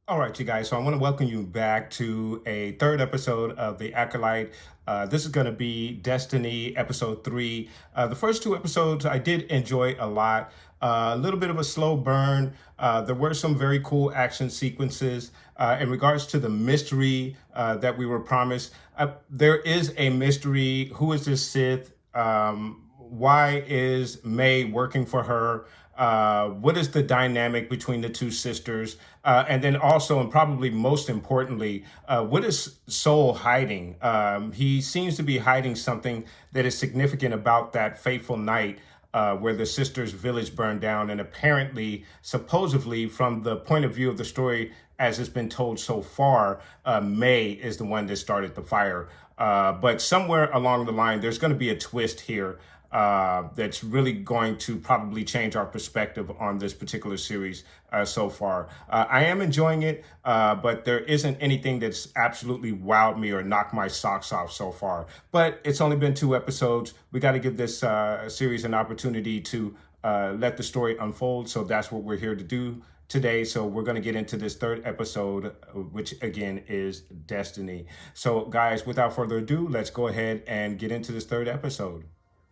All right, you guys. So I want to welcome you back to a third episode of the Acolyte. This is going to be Destiny episode 3. The first two episodes I did enjoy a lot. A little bit of a slow burn. There were some very cool action sequences. In regards to the mystery that we were promised, there is a mystery. Who is this Sith? Why is May working for her? What is the dynamic between the two sisters? And then also, and probably most importantly, what is Soul hiding? He seems to be hiding something that is significant about that fateful night where the sisters' village burned down. And apparently, supposedly, from the point of view of the story, as it's been told so far, May is the one that started the fire. But somewhere along the line, there's going to be a twist here that's really going to probably change our perspective on this particular series so far. I am enjoying it, but there isn't anything that's absolutely wowed me or knocked my socks off so far. But it's only been 2 episodes. We got to give this series an opportunity to let the story unfold. So that's what we're here to do today. So we're going to get into this third episode, which again is Destiny. So guys, without further ado, let's go ahead and get into this third episode.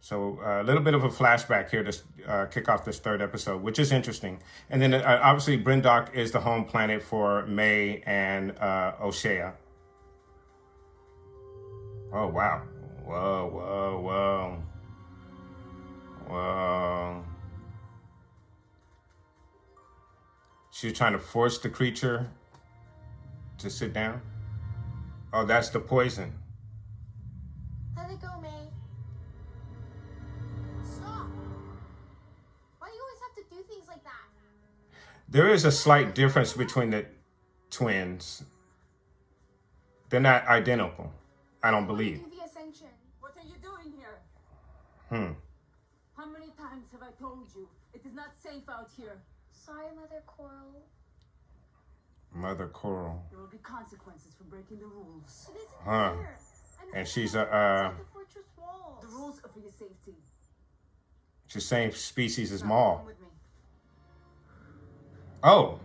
So a little bit of a flashback here to kick off this third episode, which is interesting. And then obviously Brindok is the home planet for May and O'Shea. Oh, wow. Whoa, whoa, whoa. Whoa. She's trying to force the creature to sit down. Oh, that's the poison. Let it go, May. Stop. Why do you always have to do things like that? There is a slight difference between the twins. They're not identical, I don't believe. Do the ascension. What are you doing here? Hmm. How many times have I told you it is not safe out here? Sorry, Mother Coral. Mother Coral. There will be consequences for breaking the rules. It isn't Huh. fair. And she's inside the fortress walls. The rules are for your safety. she's the same species as Now, Maul. come with me. Oh.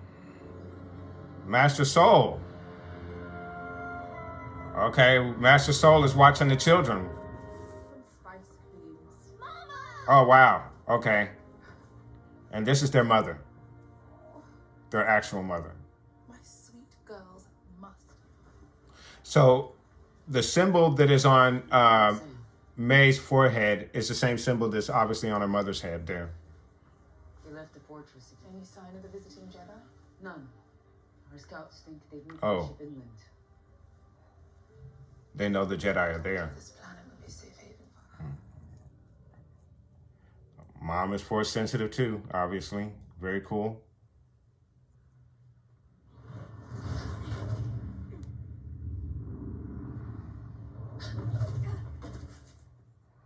Master Soul. Okay, Master Soul is watching the children. Some spice, please. Mama! Oh, wow. Okay. And this is their mother. Their actual mother. My sweet girls must. So the symbol that is on May's forehead is the same symbol that's obviously on her mother's head there. They left the fortress. Any sign of the visiting Jedi? None. Our scouts think they've moved Oh. the ship inland. They know the Jedi are there. This planet will be safe haven for them. Mom is force sensitive too, obviously. Very cool.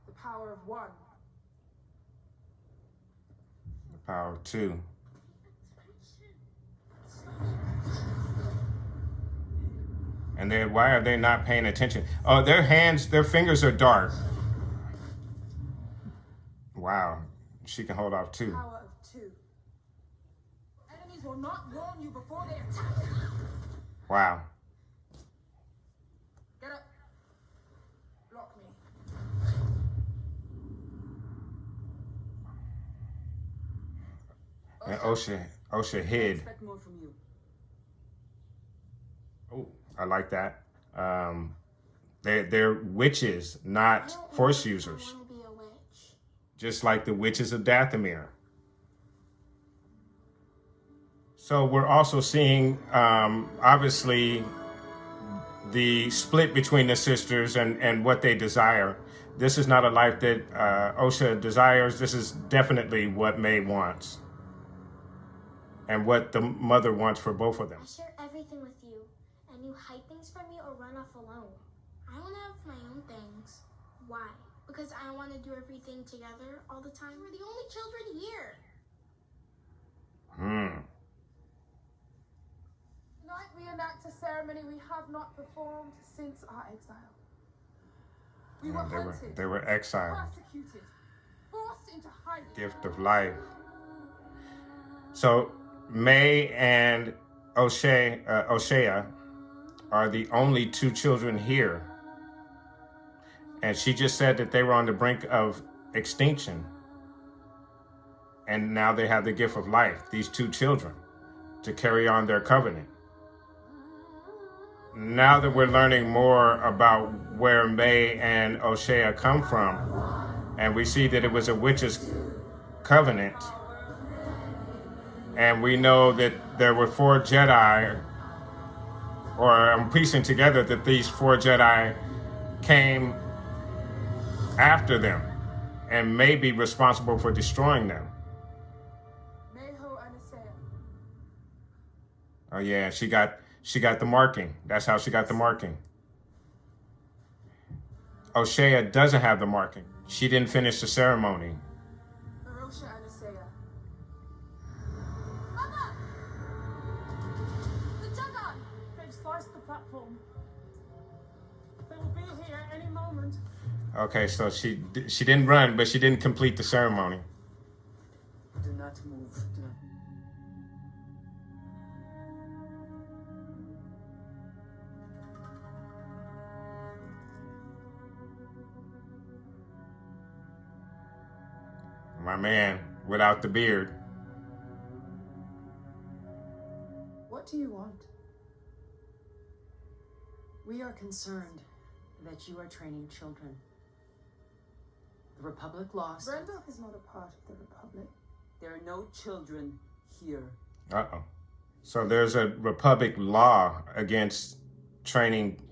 The power of one. The power of 2. And why are they not paying attention? Oh, their fingers are dark. Wow. She can hold off 2. Power of 2. Enemies will not warn you before they attack. Wow. Get up. Block me. And Osha I hid. expect more from you. Oh, I like that. They're witches, not force users. I want to be a witch. Just like the witches of Dathomir. So we're also seeing, obviously, the split between the sisters and what they desire. This is not a life that Osha desires. This is definitely what May wants. And what the mother wants for both of them. I share everything with you. And you hide things from me or run off alone? I want to have my own things. Why? Because I want to do everything together all the time? We're the only children here. Tonight we enact a ceremony we have not performed since our exile. We were hunted, they were exiled. persecuted, forced into hiding. Gift of life. So May and O'Shea are the only two children here. And she just said that they were on the brink of extinction. And now they have the gift of life, these two children, to carry on their covenant. Now that we're learning more about where May and O'Shea come from, and we see that it was a witch's covenant, and we know that there were 4 Jedi, or I'm piecing together that these 4 Jedi came after them and may be responsible for destroying them. Oh yeah, she got the marking. That's how she got the marking. O'Shea doesn't have the marking. She didn't finish the ceremony. Mother! The Jedi! They've sliced the platform. They will be here any moment. Okay, so she didn't run, but she didn't complete the ceremony. Do not move. Do not. My man, without the beard. What do you want? We are concerned that you are training children. The Republic lost. Brenda is not a part of the Republic. There are no children here. Uh-oh. So there's a Republic law against training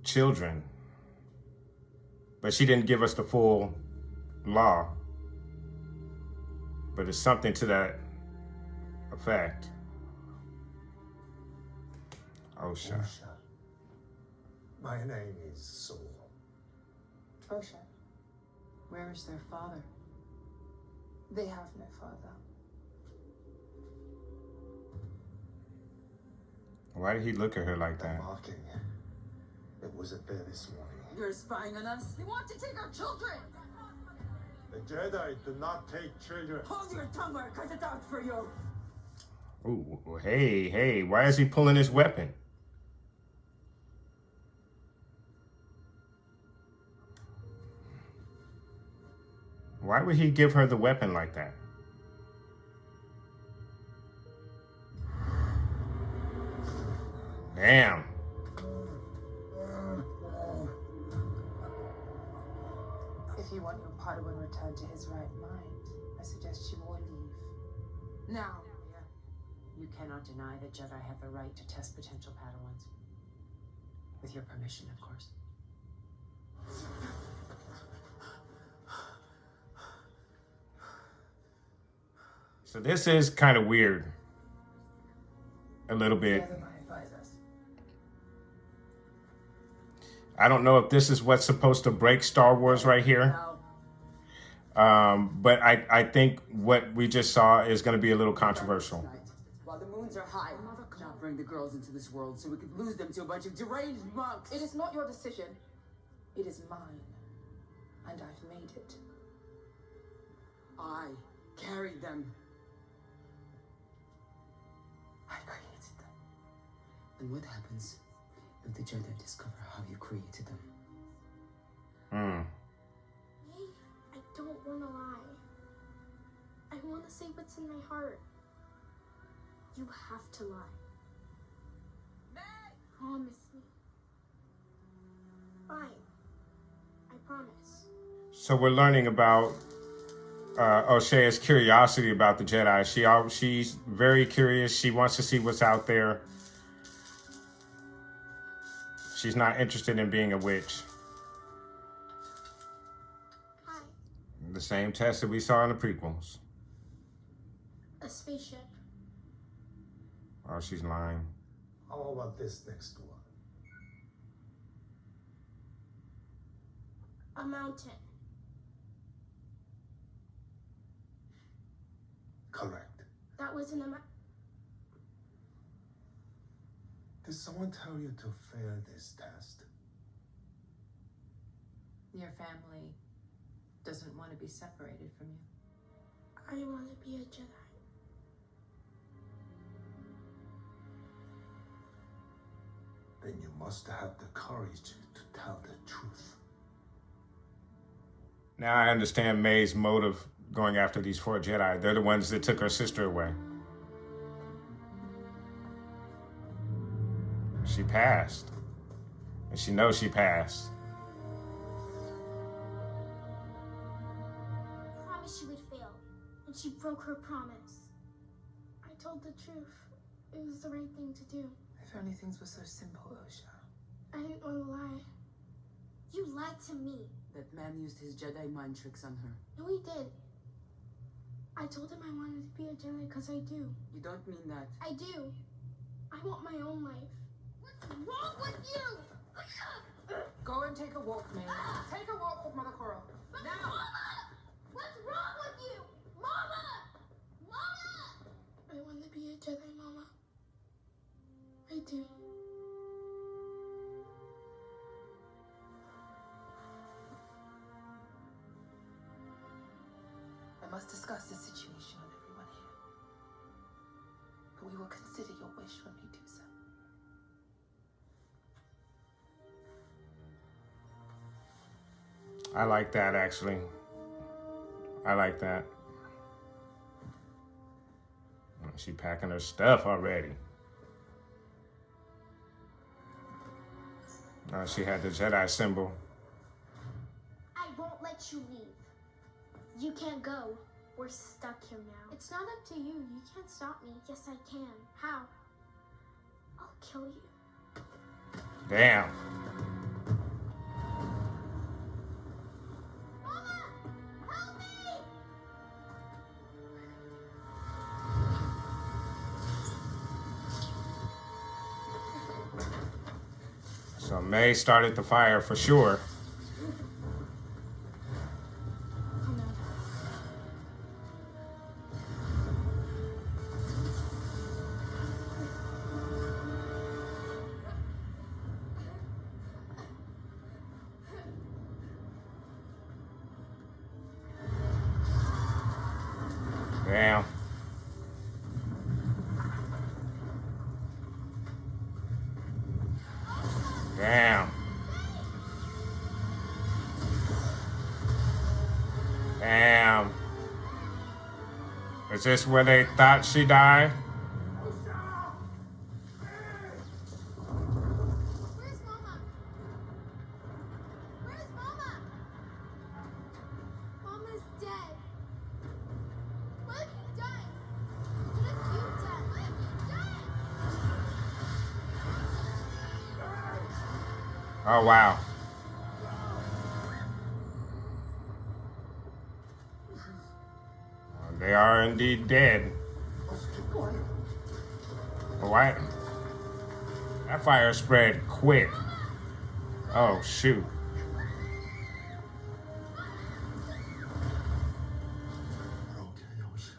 children. But she didn't give us the full law. But it's something to that effect. Osha. My name is Saul. Osha, Where is their father? they have no father. Why did he look at her like The that? marking. It wasn't there this morning. You're spying on us? You want to take our children! The Jedi do not take children. Hold your tongue or I cut it out for you. Ooh, hey, why is he pulling his weapon? Why would he give her the weapon like that? Damn. If you want your Padawan returned to his right mind, I suggest you all leave. Now. You cannot deny that Jedi have the right to test potential Padawans. With your permission, of course. So this is kind of weird. A little bit. I don't know if this is what's supposed to break Star Wars right here. But I think what we just saw is going to be a little controversial. While the moons are high, not bring the girls into this world so we could lose them to a bunch of deranged monks. It is not your decision. It is mine. And I've made it. I carried them. I created them. And what happens if the Jedi discover how you created them? Hey, I don't want to lie. I want to say what's in my heart. You have to lie. Promise me. Fine. I promise. So we're learning about O'Shea's curiosity about the Jedi. She's very curious. She wants to see what's out there. She's not interested in being a witch. Hi. The same test that we saw in the prequels. A spaceship. Oh, she's lying. How about this next one? A mountain. Correct. That wasn't a Did someone tell you to fail this test? Your family doesn't want to be separated from you. I want to be a Jedi. Then you must have the courage to tell the truth. Now I understand May's motive going after these 4 Jedi. They're the ones that took her sister away. She passed. And she knows she passed. I promised she would fail, and she broke her promise. I told the truth. It was the right thing to do. If only things were so simple, Osha. I didn't want to lie. You lied to me. That man used his Jedi mind tricks on her. No, he did. I told him I wanted to be a Jedi because I do. You don't mean that. I do. I want my own life. What's wrong with you? Go and take a walk, May. Take a walk with Mother Cora. Now! Mama! What's wrong with you? Mama! Mama! I want to be a Jedi, Mama. I do. I must discuss the situation with everyone here. But we will consider your wish when we do so. I like that, actually. I like that. She packing her stuff already. She had the Jedi symbol. I won't let you leave. You can't go. We're stuck here now. It's not up to you. You can't stop me. Yes, I can. How? I'll kill you. Damn. Mama! Help me! So May started the fire for sure. Oh no. Damn. Damn. Damn. Is this where they thought she died? Where's Mama? Where's Mama? Mama's dead. What have you done? What have you done? What have you done? Oh, wow. They are indeed dead. What? That fire spread quick. Oh, shoot. We're okay, Osha.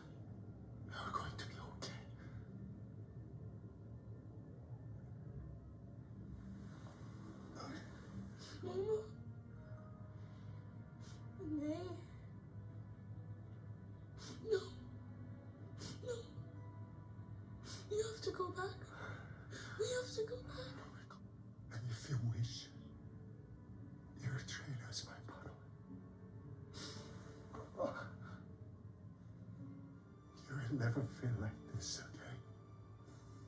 We're going to be okay. Mama? Nay. No. No. You have to go back. We have to go back. And if you wish, you're trained as my Padawan. You will never feel like this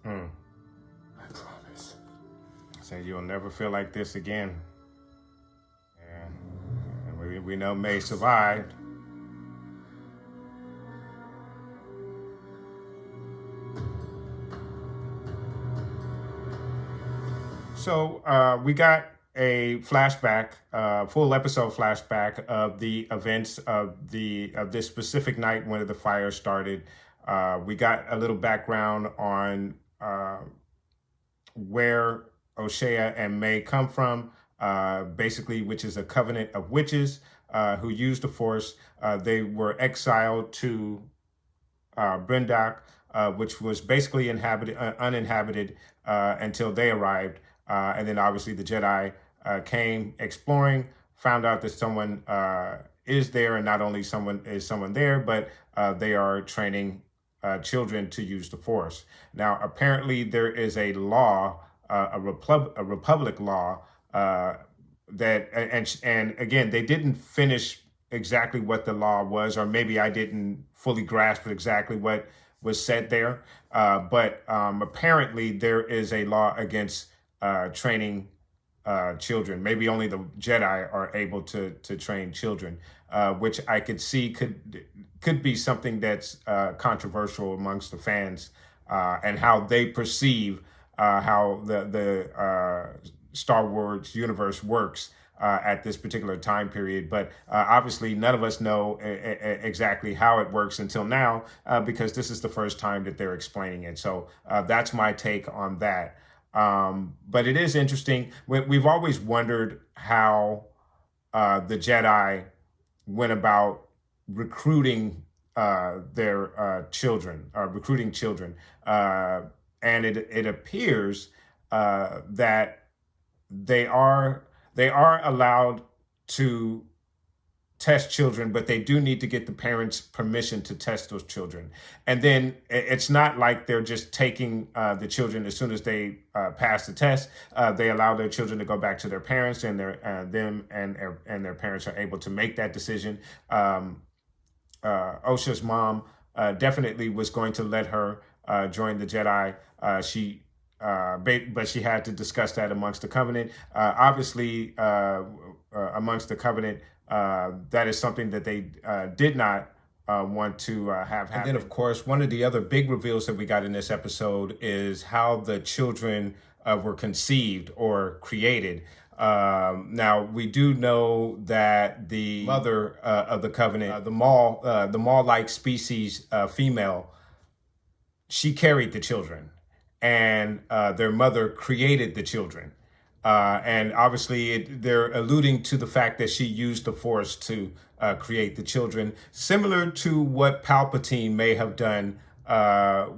again. I promise. Say you'll never feel like this again. And we know May survived. So we got a flashback, full episode flashback of the events of this specific night when the fire started. We got a little background on where O'Shea and May come from, basically, which is a covenant of witches who used the Force. They were exiled to Brendock, which was basically uninhabited until they arrived. And then obviously the Jedi came exploring, found out that someone is there, and not only someone there, but they are training children to use the Force. Now, apparently, there is a law, a republic law that, and again, they didn't finish exactly what the law was, or maybe I didn't fully grasp exactly what was said there. But apparently, there is a law against training children. Maybe only the Jedi are able to train children, which I could see could be something that's controversial amongst the fans and how they perceive how the Star Wars universe works at this particular time period. But obviously, none of us know exactly how it works until now because this is the first time that they're explaining it. So that's my take on that. But it is interesting. We've always wondered how the Jedi went about recruiting their children, recruiting children. And it appears that they are allowed to test children, but they do need to get the parents' permission to test those children. And then it's not like they're just taking the children as soon as they pass the test. They allow their children to go back to their parents, and their parents are able to make that decision. Osha's mom definitely was going to let her join the Jedi. But she had to discuss that amongst the Covenant. Obviously, amongst the Covenant, that is something that they did not want to have happen. And then, of course, one of the other big reveals that we got in this episode is how the children were conceived or created. Now, we do know that the mother of the Covenant, the Maul-like species female, she carried the children, and their mother created the children. And obviously, they're alluding to the fact that she used the Force to create the children, similar to what Palpatine may have done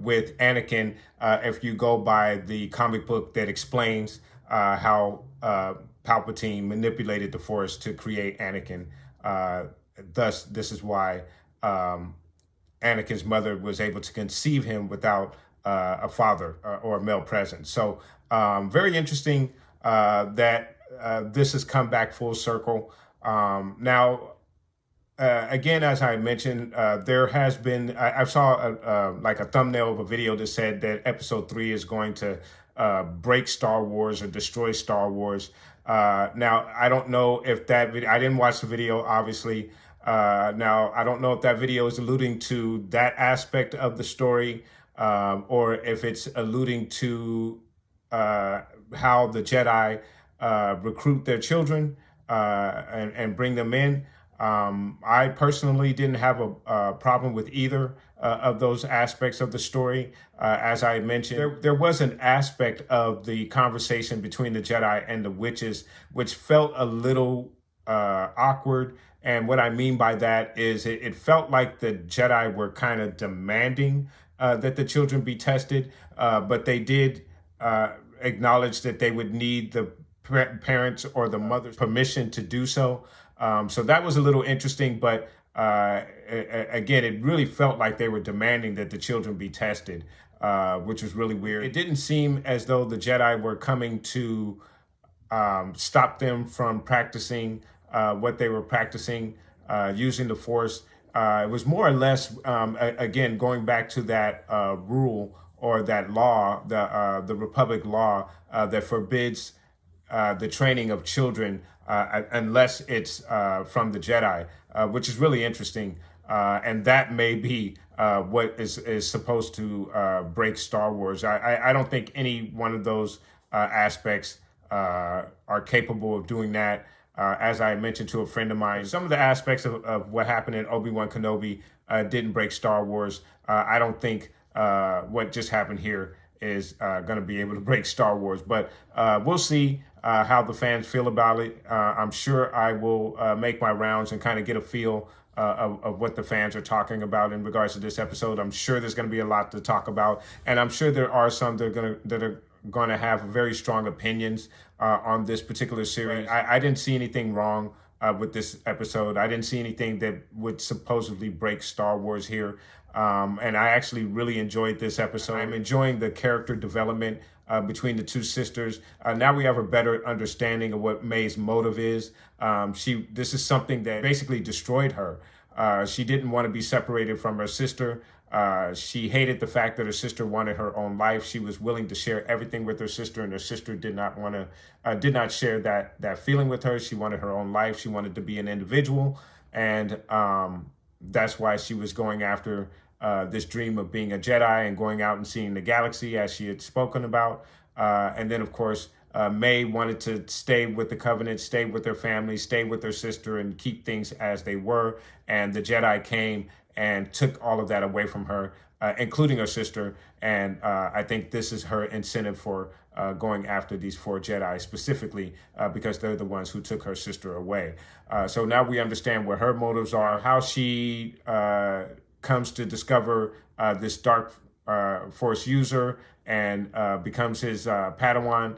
with Anakin, if you go by the comic book that explains how Palpatine manipulated the Force to create Anakin. Thus, this is why Anakin's mother was able to conceive him without a father or a male presence. So very interesting that this has come back full circle. Now, again, as I mentioned, there has been, I saw like a thumbnail of a video that said that episode 3 is going to break Star Wars or destroy Star Wars. Now, I don't know if that video, I didn't watch the video, obviously. Now, I don't know if that video is alluding to that aspect of the story, or if it's alluding to how the Jedi recruit their children and bring them in. I personally didn't have a problem with either of those aspects of the story. As I mentioned, there was an aspect of the conversation between the Jedi and the witches which felt a little awkward. And what I mean by that is it felt like the Jedi were kind of demanding that the children be tested, but they did acknowledge that they would need the parents or the mother's permission to do so. So that was a little interesting, but again, it really felt like they were demanding that the children be tested, which was really weird. It didn't seem as though the Jedi were coming to stop them from practicing what they were practicing, using the Force. It was more or less, again, going back to that rule or that law, the Republic law that forbids the training of children unless it's from the Jedi, which is really interesting. And that may be what is supposed to break Star Wars. I don't think any one of those aspects are capable of doing that. As I mentioned to a friend of mine, some of the aspects of what happened in Obi-Wan Kenobi didn't break Star Wars. I don't think what just happened here is going to be able to break Star Wars. But we'll see how the fans feel about it. I'm sure I will make my rounds and kind of get a feel of what the fans are talking about in regards to this episode. I'm sure there's going to be a lot to talk about, and I'm sure there are some that are going to have very strong opinions on this particular series. I didn't see anything wrong with this episode. I didn't see anything that would supposedly break Star Wars here. And I actually really enjoyed this episode. I'm enjoying the character development between the two sisters. Now we have a better understanding of what May's motive is. This is something that basically destroyed her. She didn't want to be separated from her sister. She hated the fact that her sister wanted her own life. She was willing to share everything with her sister, and her sister did not share that feeling with her. She wanted her own life. She wanted to be an individual, and that's why she was going after this dream of being a Jedi and going out and seeing the galaxy, as she had spoken about. And then, of course, May wanted to stay with the Covenant, stay with her family, stay with her sister, and keep things as they were. And the Jedi came and took all of that away from her, including her sister. And I think this is her incentive for going after these 4 Jedi specifically, because they're the ones who took her sister away. So now we understand what her motives are, how she comes to discover this dark Force user and becomes his Padawan,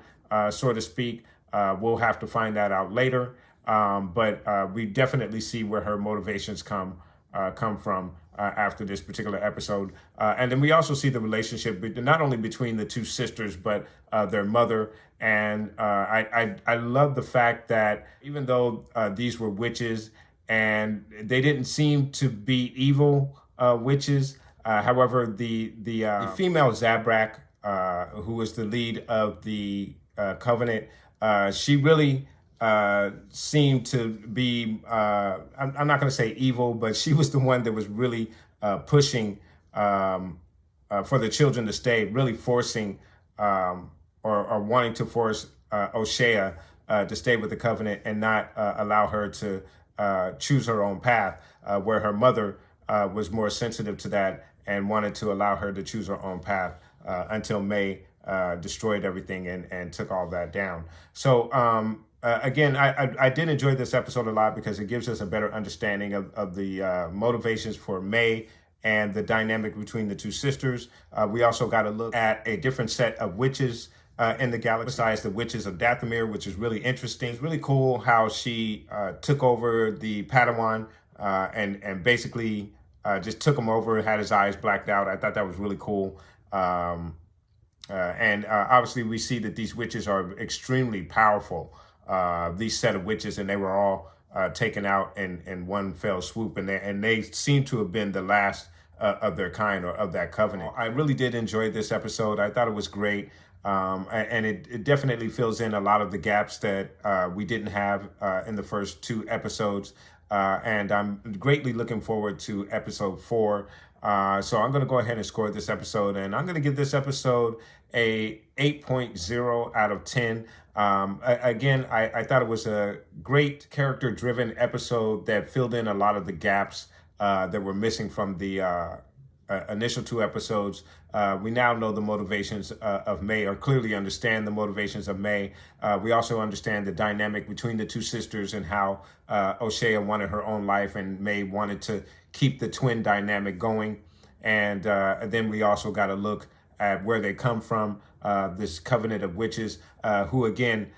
so to speak. We'll have to find that out later. But we definitely see where her motivations come from after this particular episode. And then we also see the relationship not only between the two sisters, but their mother. And I love the fact that even though these were witches and they didn't seem to be evil witches, however, the female Zabrak, who was the lead of the Covenant, she really seemed to be, I'm not going to say evil, but she was the one that was really pushing for the children to stay, really forcing or wanting to force O'Shea to stay with the Covenant and not allow her to choose her own path, where her mother was more sensitive to that and wanted to allow her to choose her own path until May destroyed everything and took all that down. So again, I did enjoy this episode a lot because it gives us a better understanding of the motivations for May and the dynamic between the two sisters. We also got to look at a different set of witches in the galaxy besides the witches of Dathomir, which is really interesting. It's really cool how she took over the Padawan and basically just took him over, had his eyes blacked out. I thought that was really cool. And obviously we see that these witches are extremely powerful, these set of witches, and they were all taken out in one fell swoop, and they seem to have been the last of their kind or of that Covenant. I really did enjoy this episode. I thought it was great. And it definitely fills in a lot of the gaps that we didn't have in the first 2 episodes. And I'm greatly looking forward to episode 4. So I'm going to go ahead and score this episode, and I'm going to give this episode a 8.0 out of 10. Again, I thought it was a great character-driven episode that filled in a lot of the gaps that were missing from the initial 2 episodes. We now know the motivations of May, or clearly understand the motivations of May. We also understand the dynamic between the 2 sisters and how O'Shea wanted her own life and May wanted to keep the twin dynamic going. And then we also got to look at where they come from, this Covenant of witches, who again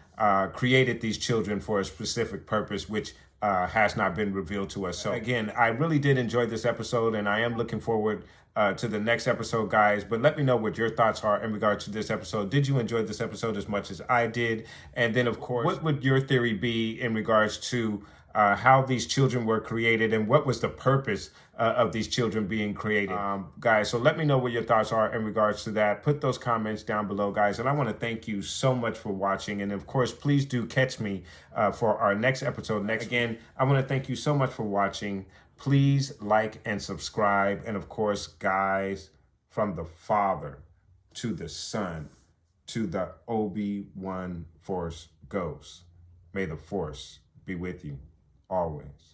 created these children for a specific purpose, which has not been revealed to us. So again, I really did enjoy this episode, and I am looking forward to the next episode, guys. But let me know what your thoughts are in regards to this episode. Did you enjoy this episode as much as I did? And then, of course, what would your theory be in regards to how these children were created and what was the purpose of these children being created? Guys, so let me know what your thoughts are in regards to that. Put those comments down below, guys. And I want to thank you so much for watching. And of course, please do catch me for our next episode. Again, I want to thank you so much for watching. Please like and subscribe. And of course, guys, from the Father to the Son to the Obi-Wan Force Ghost, may the Force be with you always.